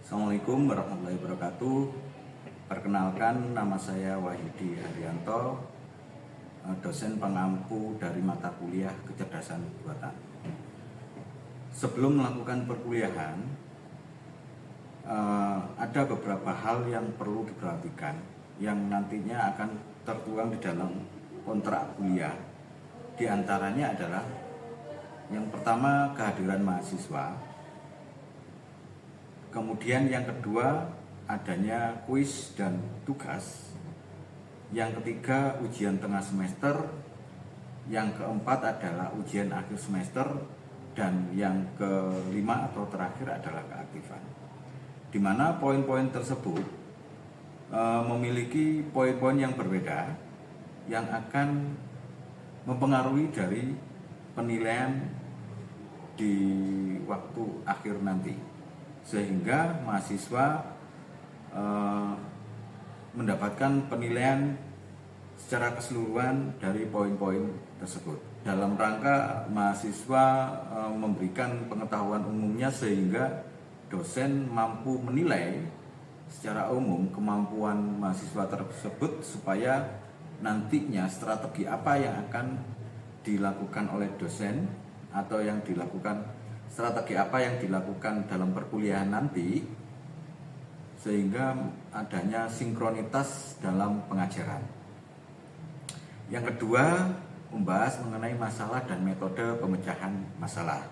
Assalamualaikum warahmatullahi wabarakatuh. Perkenalkan, nama saya Wahyudi Haryanto, dosen pengampu dari mata kuliah Kecerdasan Buatan. Sebelum melakukan perkuliahan, ada beberapa hal yang perlu diperhatikan yang nantinya akan tertuang di dalam kontrak kuliah. Di antaranya adalah yang pertama, kehadiran mahasiswa. Kemudian yang kedua, adanya kuis dan tugas. Yang ketiga, ujian tengah semester. Yang keempat adalah ujian akhir semester. Dan yang kelima atau terakhir adalah keaktifan. Di mana poin-poin tersebut memiliki poin-poin yang berbeda yang akan mempengaruhi dari penilaian di waktu akhir nanti, sehingga mahasiswa mendapatkan penilaian secara keseluruhan dari poin-poin tersebut. Dalam rangka mahasiswa memberikan pengetahuan umumnya sehingga dosen mampu menilai secara umum kemampuan mahasiswa tersebut, supaya nantinya strategi apa yang akan dilakukan oleh dosen atau yang dilakukan strategi apa yang dilakukan dalam perkuliahan nanti, sehingga adanya sinkronitas dalam pengajaran. Yang kedua, membahas mengenai masalah dan metode pemecahan masalah.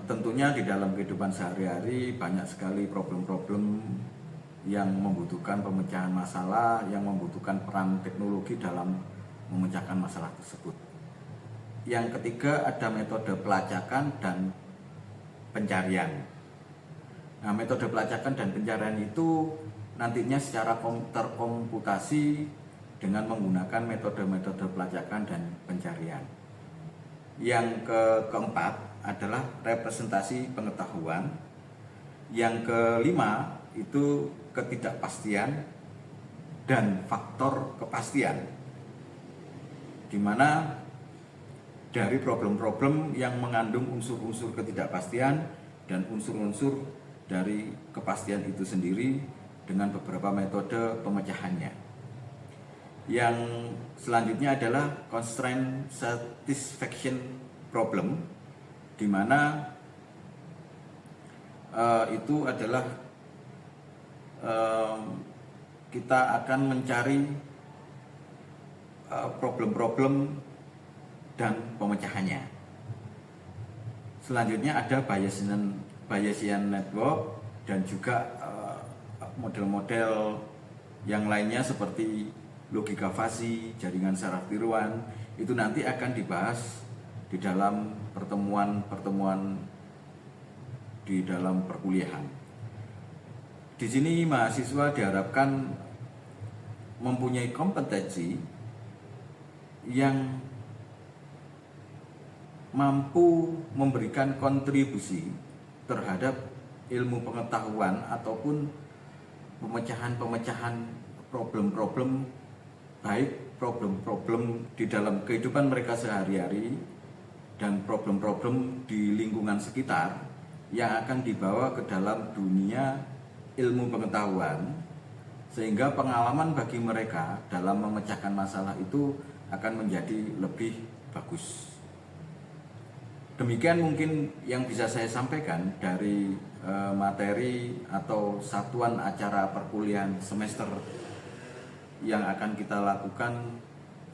Tentunya di dalam kehidupan sehari-hari banyak sekali problem-problem yang membutuhkan pemecahan masalah, yang membutuhkan peran teknologi dalam memecahkan masalah tersebut. Yang ketiga, ada metode pelacakan dan pencarian. Nah, metode pelacakan dan pencarian itu nantinya secara terkomputasi dengan menggunakan metode-metode pelacakan dan pencarian. Yang keempat adalah representasi pengetahuan. Yang kelima itu ketidakpastian dan faktor kepastian, di mana dari problem-problem yang mengandung unsur-unsur ketidakpastian dan unsur-unsur dari kepastian itu sendiri dengan beberapa metode pemecahannya. Yang selanjutnya adalah constraint satisfaction problem, di mana itu adalah kita akan mencari problem-problem dan pemecahannya. Selanjutnya ada Bayesian network dan juga model-model yang lainnya seperti logika fasi, jaringan saraf tiruan. Itu nanti akan dibahas di dalam pertemuan-pertemuan di dalam perkuliahan. Di sini mahasiswa diharapkan mempunyai kompetensi yang mampu memberikan kontribusi terhadap ilmu pengetahuan ataupun pemecahan-pemecahan problem-problem, baik problem-problem di dalam kehidupan mereka sehari-hari dan problem-problem di lingkungan sekitar yang akan dibawa ke dalam dunia ilmu pengetahuan, sehingga pengalaman bagi mereka dalam memecahkan masalah itu akan menjadi lebih bagus. Demikian mungkin yang bisa saya sampaikan dari materi atau satuan acara perkuliahan semester yang akan kita lakukan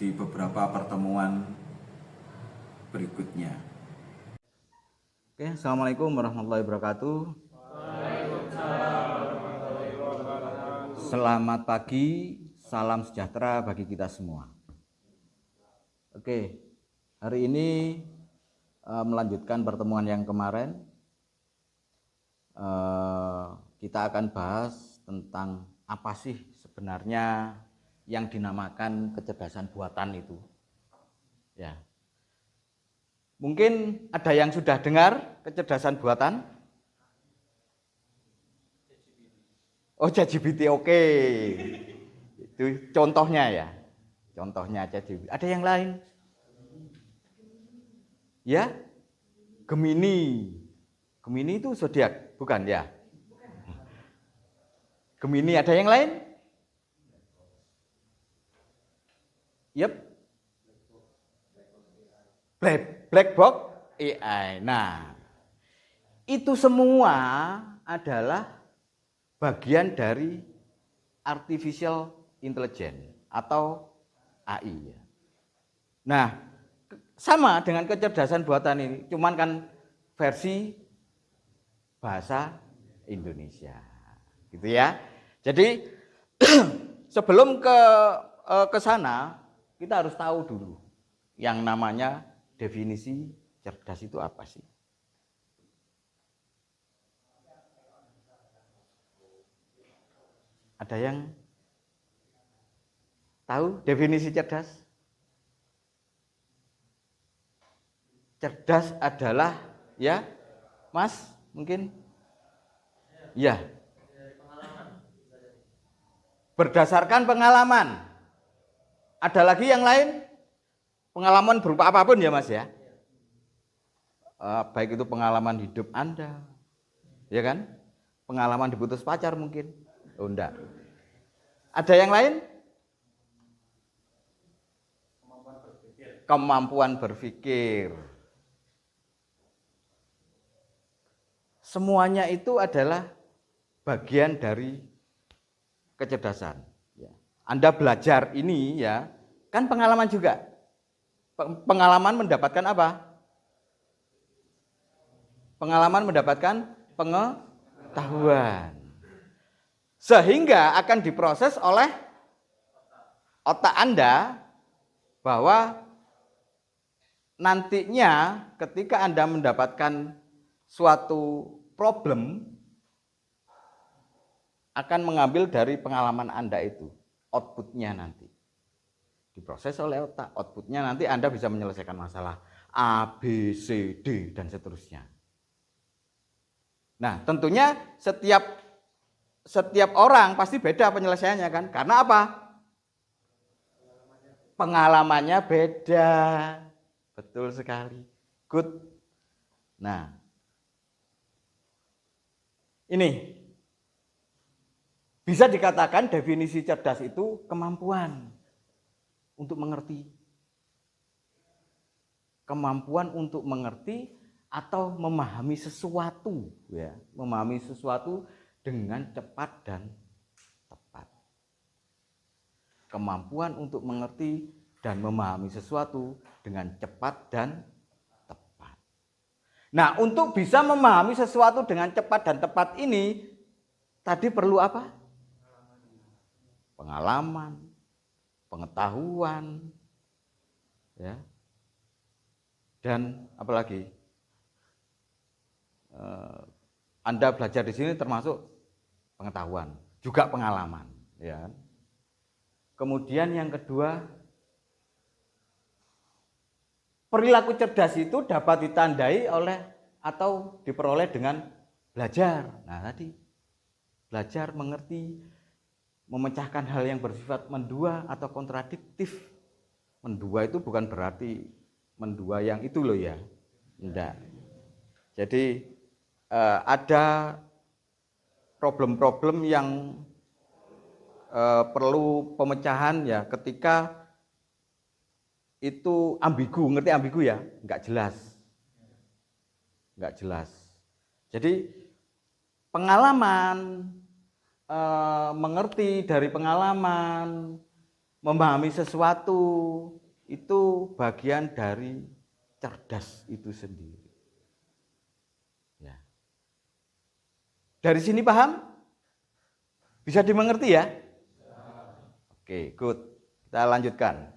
di beberapa pertemuan berikutnya. Oke, Assalamualaikum warahmatullahi wabarakatuh. Selamat pagi, salam sejahtera bagi kita semua. Oke, hari ini melanjutkan pertemuan yang kemarin. Kita akan bahas tentang apa sih sebenarnya yang dinamakan kecerdasan buatan itu. Ya. Mungkin ada yang sudah dengar kecerdasan buatan? Oh, ChatGPT, oke. Itu contohnya ya. Contohnya ChatGPT. Ada yang lain? Ya? Gemini. Gemini itu zodiak, bukan ya? Gemini ada yang lain? Yep. Black box AI. Nah, itu semua adalah bagian dari artificial intelligence atau AI. Nah, sama dengan kecerdasan buatan ini, cuman kan versi bahasa Indonesia, gitu ya. Jadi sebelum ke sana kita harus tahu dulu yang namanya definisi cerdas itu apa sih? Ada yang tahu definisi cerdas? Cerdas adalah, ya, Mas, mungkin? Ya. Berdasarkan pengalaman. Ada lagi yang lain? Pengalaman berupa apapun ya, Mas ya. Baik itu pengalaman hidup Anda, ya kan? Pengalaman diputus pacar mungkin. Oh, enggak. Ada yang lain? Kemampuan berpikir. Semuanya itu adalah bagian dari kecerdasan. Anda belajar ini ya, kan pengalaman juga. Pengalaman mendapatkan apa? Pengalaman mendapatkan pengetahuan. Sehingga akan diproses oleh otak Anda bahwa nantinya ketika Anda mendapatkan suatu problem akan mengambil dari pengalaman Anda itu, outputnya nanti diproses oleh otak, outputnya nanti Anda bisa menyelesaikan masalah A, B, C, D dan seterusnya. Nah, tentunya setiap orang pasti beda penyelesaiannya kan? Karena apa? Pengalamannya beda. Betul sekali. Good. Nah, ini bisa dikatakan definisi cerdas itu kemampuan untuk mengerti. Kemampuan untuk mengerti atau memahami sesuatu, ya, memahami sesuatu dengan cepat dan tepat. Kemampuan untuk mengerti dan memahami sesuatu dengan cepat dan tepat. Nah, untuk bisa memahami sesuatu dengan cepat dan tepat ini tadi perlu apa? Pengalaman, pengetahuan, ya, dan apalagi Anda belajar di sini termasuk pengetahuan, juga pengalaman, ya. Kemudian yang kedua, perilaku cerdas itu dapat ditandai oleh atau diperoleh dengan belajar. Nah, tadi belajar, mengerti, memecahkan hal yang bersifat mendua atau kontradiktif. Mendua itu bukan berarti mendua yang itu loh ya, enggak. Jadi ada problem-problem yang perlu pemecahan ya ketika itu ambigu, ngerti ambigu ya? Enggak jelas. Enggak jelas. Jadi pengalaman, mengerti dari pengalaman, memahami sesuatu itu bagian dari cerdas itu sendiri. Ya. Dari sini paham? Bisa dimengerti ya? Oke, good. Kita lanjutkan.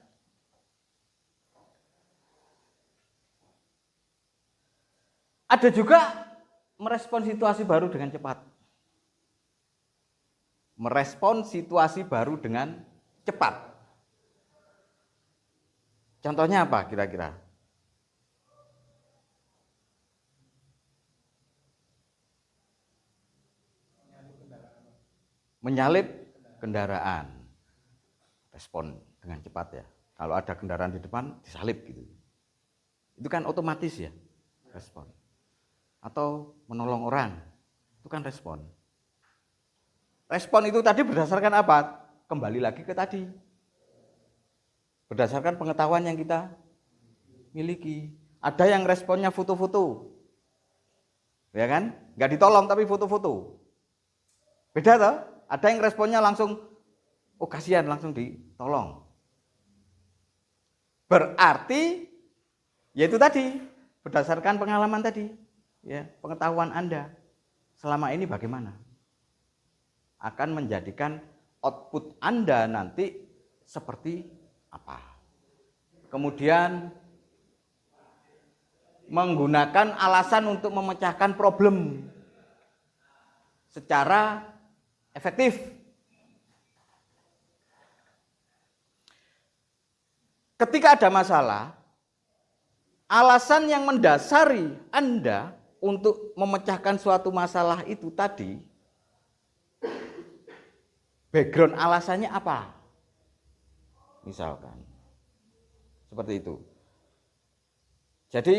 Ada juga merespon situasi baru dengan cepat. Merespon situasi baru dengan cepat. Contohnya apa kira-kira? Menyalip kendaraan. Respon dengan cepat ya. Kalau ada kendaraan di depan disalip gitu. Itu kan otomatis ya, respon. Atau menolong orang, itu kan respon. Respon itu tadi berdasarkan apa? Kembali lagi ke tadi. Berdasarkan pengetahuan yang kita miliki. Ada yang responnya foto-foto. Ya kan? Nggak ditolong tapi foto-foto. Beda toh? Ada yang responnya langsung, oh kasihan, langsung ditolong. Berarti, yaitu tadi, berdasarkan pengalaman tadi, ya, pengetahuan Anda selama ini bagaimana? Akan menjadikan output Anda nanti seperti apa. Kemudian menggunakan alasan untuk memecahkan problem secara efektif. Ketika ada masalah, alasan yang mendasari Anda untuk memecahkan suatu masalah itu tadi, background alasannya apa? Misalkan seperti itu. Jadi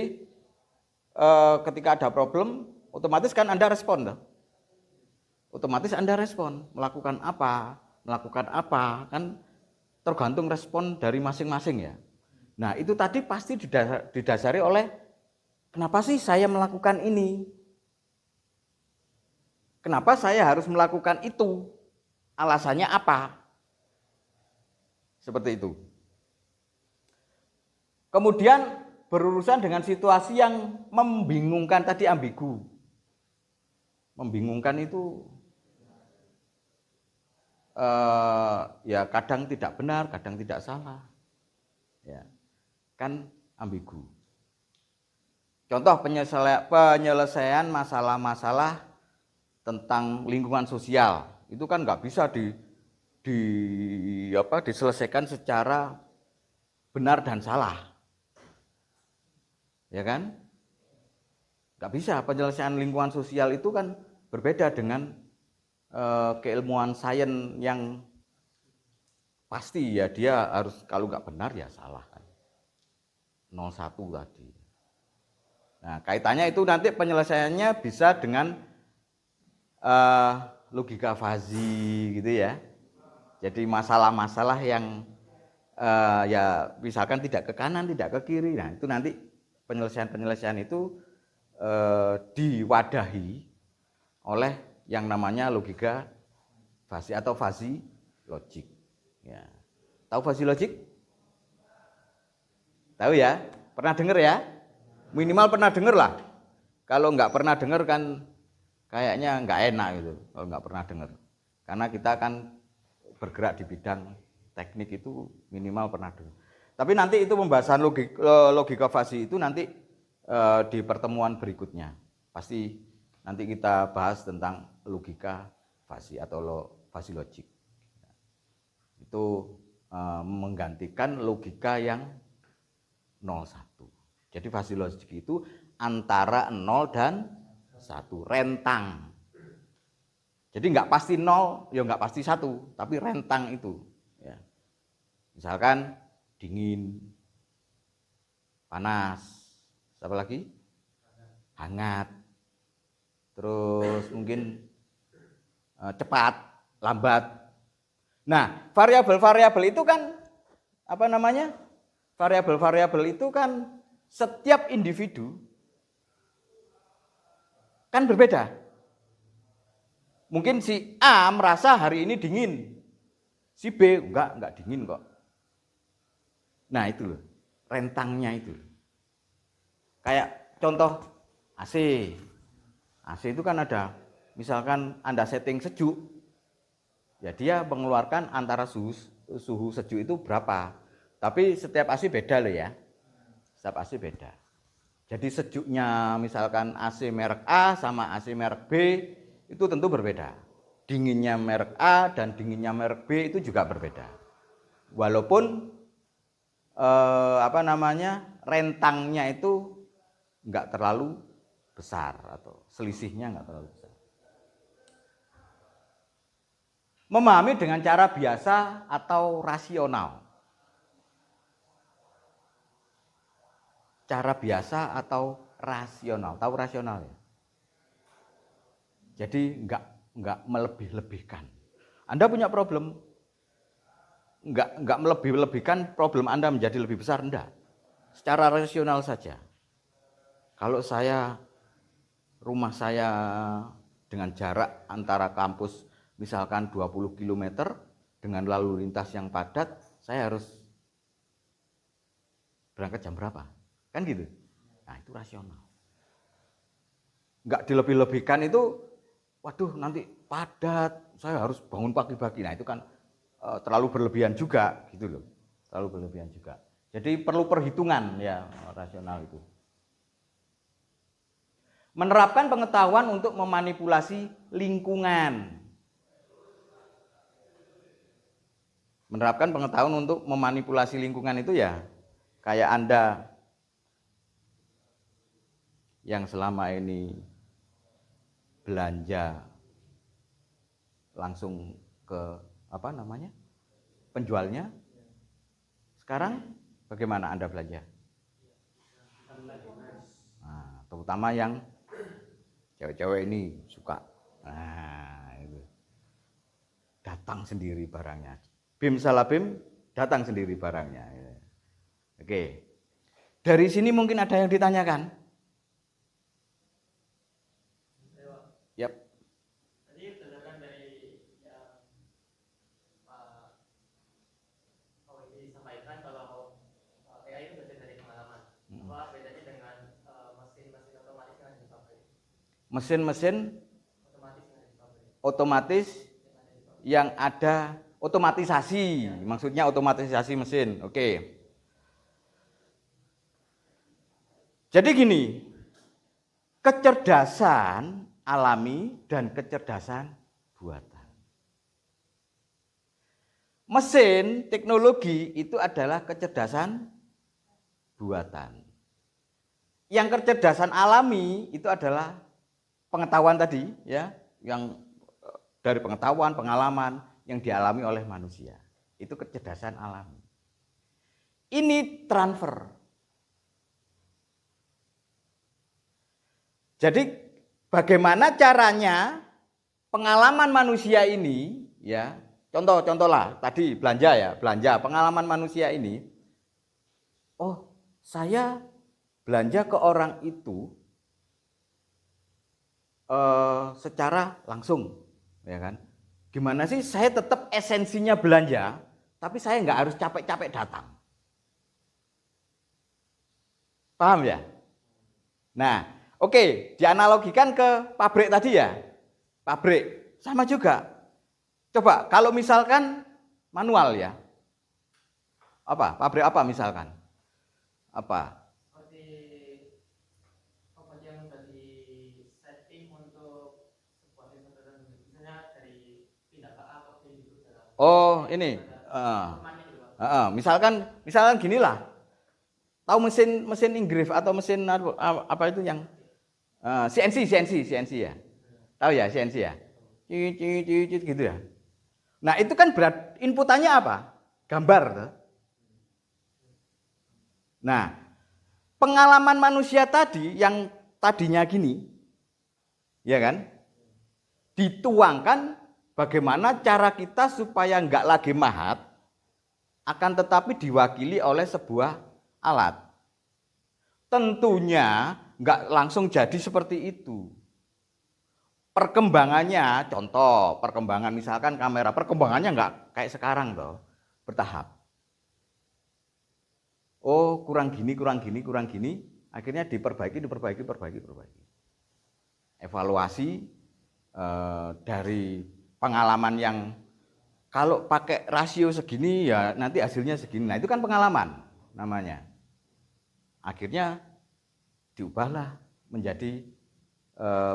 ketika ada problem, otomatis kan Anda respon toh? Otomatis Anda respon, melakukan apa, kan tergantung respon dari masing-masing ya. Nah itu tadi pasti didasari oleh kenapa sih saya melakukan ini? Kenapa saya harus melakukan itu? Alasannya apa? Seperti itu. Kemudian berurusan dengan situasi yang membingungkan tadi, ambigu. Membingungkan itu ya kadang tidak benar, kadang tidak salah. Ya, kan ambigu. Contoh penyelesaian masalah-masalah tentang lingkungan sosial itu kan nggak bisa diselesaikan secara benar dan salah, ya kan? Nggak bisa. Penyelesaian lingkungan sosial itu kan berbeda dengan keilmuan sains yang pasti ya dia harus, kalau nggak benar ya salah kan. 01 tadi. Nah kaitannya itu nanti penyelesaiannya bisa dengan logika fazi gitu ya. Jadi masalah-masalah yang ya misalkan tidak ke kanan, tidak ke kiri. Nah itu nanti penyelesaian itu diwadahi oleh yang namanya logika fazi atau fazi logik. Ya. Tahu fazi logik? Tahu ya? Pernah dengar ya? Minimal pernah dengar lah. Kalau nggak pernah dengar kan kayaknya nggak enak gitu. Kalau nggak pernah dengar. Karena kita kan bergerak di bidang teknik itu minimal pernah dengar. Tapi nanti itu pembahasan logika fazi itu nanti di pertemuan berikutnya. Pasti nanti kita bahas tentang logika fazi atau fazi logik. Itu menggantikan logika yang 01. Jadi fazi logik itu antara 0 dan 1, rentang. Jadi nggak pasti 0, ya nggak pasti 1, tapi rentang itu. Ya. Misalkan dingin, panas, apa lagi? Hangat. Terus mungkin cepat, lambat. Nah, variabel-variabel itu kan apa namanya? Variabel-variabel itu kan setiap individu kan berbeda. Mungkin si A merasa hari ini dingin, si B enggak dingin kok. Nah itu loh, rentangnya itu. Kayak contoh AC. AC itu kan ada, misalkan Anda setting sejuk, ya dia mengeluarkan antara suhu sejuk itu berapa. Tapi setiap AC beda loh ya. Setiap AC beda. Jadi sejuknya misalkan AC merek A sama AC merek B itu tentu berbeda. Dinginnya merek A dan dinginnya merek B itu juga berbeda. Walaupun rentangnya itu enggak terlalu besar atau selisihnya enggak terlalu besar. Memahami dengan cara biasa atau rasional. Cara biasa atau rasional. Tahu rasional ya? Jadi enggak melebih-lebihkan. Anda punya problem, enggak melebih-lebihkan problem Anda menjadi lebih besar, enggak. Secara rasional saja. Kalau rumah saya dengan jarak antara kampus misalkan 20 km dengan lalu lintas yang padat, saya harus berangkat jam berapa? Kan gitu. Nah, itu rasional. Enggak dilebih-lebihkan itu, waduh nanti padat, saya harus bangun pagi-pagi. Nah, itu kan terlalu berlebihan juga gitu loh. Terlalu berlebihan juga. Jadi perlu perhitungan ya, rasional itu. Menerapkan pengetahuan untuk memanipulasi lingkungan. Menerapkan pengetahuan untuk memanipulasi lingkungan itu ya kayak Anda yang selama ini belanja langsung ke penjualnya. Sekarang bagaimana Anda belanja? Nah, terutama yang cewek-cewek ini suka. Nah, itu. Datang sendiri barangnya. Bim salah bim, datang sendiri barangnya. Oke. Dari sini mungkin ada yang ditanyakan. Yap. Tadi berdasarkan dari yang Pak Widi sampaikan kalau AI itu belajar dari pengalaman. Apa bedanya dengan mesin-mesin otomatis yang ada di pabrik? Mesin-mesin otomatis yang ada otomatisasi, maksudnya otomatisasi mesin. Oke. Jadi gini, kecerdasan alami dan kecerdasan buatan. Mesin, teknologi itu adalah kecerdasan buatan. Yang kecerdasan alami itu adalah pengetahuan tadi, ya, yang dari pengetahuan, pengalaman yang dialami oleh manusia. Itu kecerdasan alami. Ini transfer. Jadi bagaimana caranya pengalaman manusia ini, ya, contoh-contohlah tadi belanja pengalaman manusia ini. Oh, saya belanja ke orang itu secara langsung, ya kan? Gimana sih saya tetap esensinya belanja, tapi saya nggak harus capek-capek datang. Paham ya? Nah, oke, dianalogikan ke pabrik tadi ya. Pabrik sama juga. Coba kalau misalkan manual ya. Apa? Pabrik apa misalkan? Apa? Seperti robot yang sudah di setting untuk sebuah event tertentu. Misalnya dari pindah ke A ke B gitu dalam. Oh, ini. Misalkan ginilah. Tahu mesin engrave atau mesin apa itu yang CNC ya. Tahu ya CNC ya? Cicit gitu ya. Nah, itu kan berat inputannya apa? Gambar tuh. Nah, pengalaman manusia tadi yang tadinya gini, ya kan? Dituangkan bagaimana cara kita supaya nggak lagi mahat, akan tetapi diwakili oleh sebuah alat. Tentunya nggak langsung jadi seperti itu. Perkembangannya, contoh perkembangan misalkan kamera, perkembangannya nggak kayak sekarang toh, bertahap. Oh, kurang gini, akhirnya diperbaiki. Evaluasi dari pengalaman yang kalau pakai rasio segini ya nanti hasilnya segini. Nah, itu kan pengalaman namanya. Akhirnya diubahlah menjadi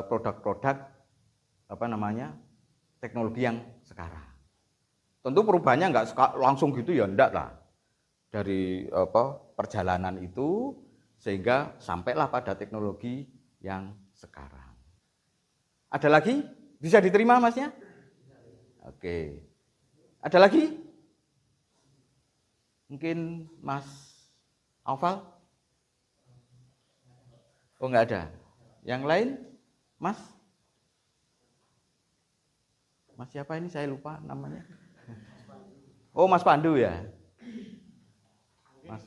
produk-produk teknologi yang sekarang. Tentu perubahannya nggak langsung gitu ya, enggak lah. Dari perjalanan itu sehingga sampailah pada teknologi yang sekarang. Ada lagi? Bisa diterima Masnya? Oke. Ada lagi? Mungkin Mas Aufal? Oh, enggak ada. Yang lain? Mas? Mas siapa ini, saya lupa namanya. Oh, Mas Pandu ya. Mas.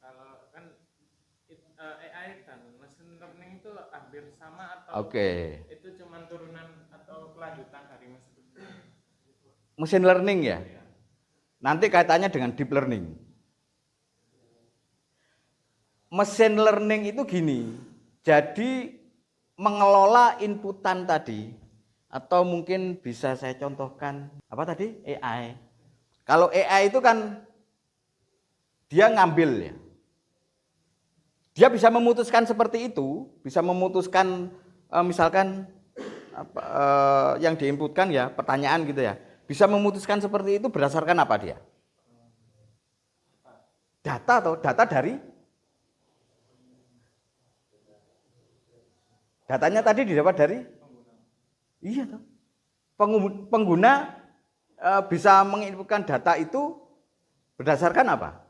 Kalau kan AI dan machine learning itu hampir sama atau Oke. itu cuma turunan atau kelanjutan dari machine learning? Machine learning ya. Nanti kaitannya dengan deep learning. Machine learning itu gini. Jadi mengelola inputan tadi, atau mungkin bisa saya contohkan apa tadi? AI. Kalau AI itu kan dia ngambil ya. Dia bisa memutuskan seperti itu, bisa memutuskan misalkan yang diinputkan ya, pertanyaan gitu ya. Bisa memutuskan seperti itu berdasarkan apa dia? Data atau data dari datanya tadi didapat dari iya toh. Pengguna bisa menginputkan data itu berdasarkan apa?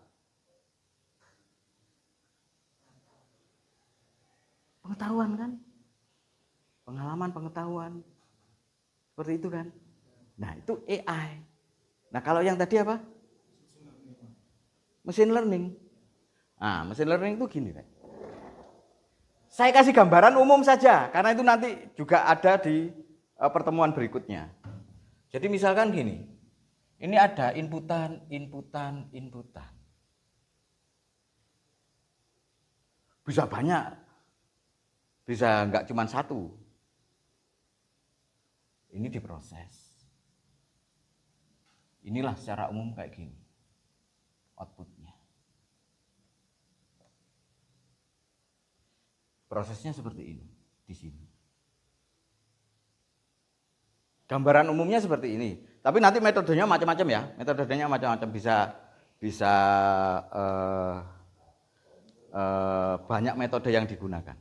Pengetahuan kan? Pengalaman, pengetahuan. Seperti itu kan? Nah, itu AI. Nah, kalau yang tadi apa? Machine learning. Nah, machine learning itu gini kan. Saya kasih gambaran umum saja, karena itu nanti juga ada di pertemuan berikutnya. Jadi misalkan gini, ini ada inputan. Bisa banyak, bisa enggak cuma satu. Ini diproses. Inilah secara umum kayak gini, outputnya. Prosesnya seperti ini di sini. Gambaran umumnya seperti ini. Tapi nanti metodenya macam-macam ya. Metodenya macam-macam, bisa banyak metode yang digunakan.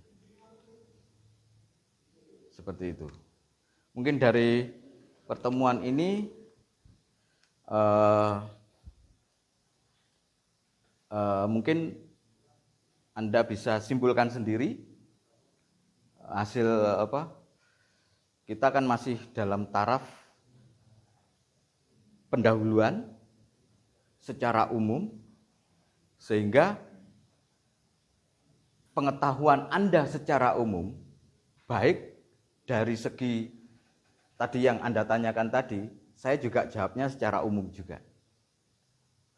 Seperti itu. Mungkin dari pertemuan ini mungkin Anda bisa simpulkan sendiri hasil apa? Kita kan masih dalam taraf pendahuluan secara umum, sehingga pengetahuan Anda secara umum, baik dari segi tadi yang Anda tanyakan tadi, saya juga jawabnya secara umum juga.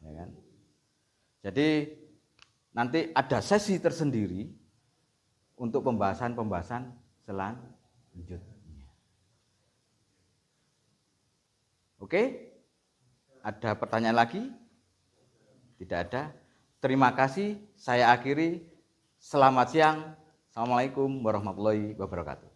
Ya kan? Jadi nanti ada sesi tersendiri untuk pembahasan selanjutnya. Oke? Ada pertanyaan lagi? Tidak ada. Terima kasih. Saya akhiri. Selamat siang. Assalamualaikum warahmatullahi wabarakatuh.